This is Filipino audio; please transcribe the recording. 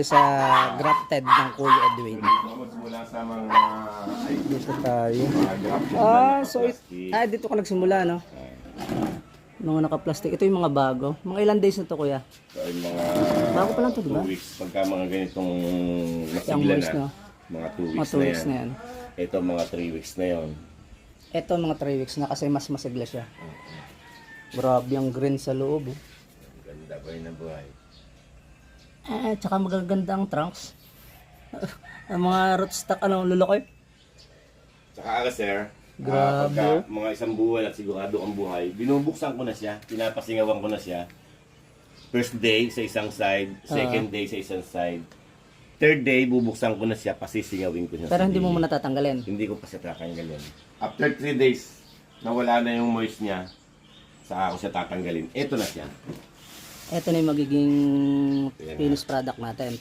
Sa grafted ng Kuya Edwin. Magsimula sa mga Dito tayo. grafted na Dito ka nagsimula, no? Mga naka-plastic. Ito yung mga bago. Mga ilan days na to, kuya? So, yung mga Bago pa lang to, di ba? 2 weeks. Pagka mga ganitong Yung nasigla moist, na, no? mga 2 Mga weeks 2 na weeks yan. na yan. Ito mga 3 weeks na yon. Ito mga 3 weeks na kasi mas masigla siya. Grabe ang green sa loob. Oh. Ganda ba yun ang buhay? Tsaka magaganda ang trunks. Ang mga rootstock, lulukoy. Tsaka sir, Grabe. pagka mga isang buwan at sigurado ang buhay, binubuksan ko na siya, pinapasingawan ko na siya. First day sa isang side, second day sa isang side. Third day, bubuksan ko na siya, pasisingawin ko siya. Pero sa hindi mo gilid. muna tatanggalin. Hindi ko pa siya tatanggalin. After 3 days, nawala na yung moist niya, saka ako siya tatanggalin. Ito na siya. Ito na yung magiging finished product natin.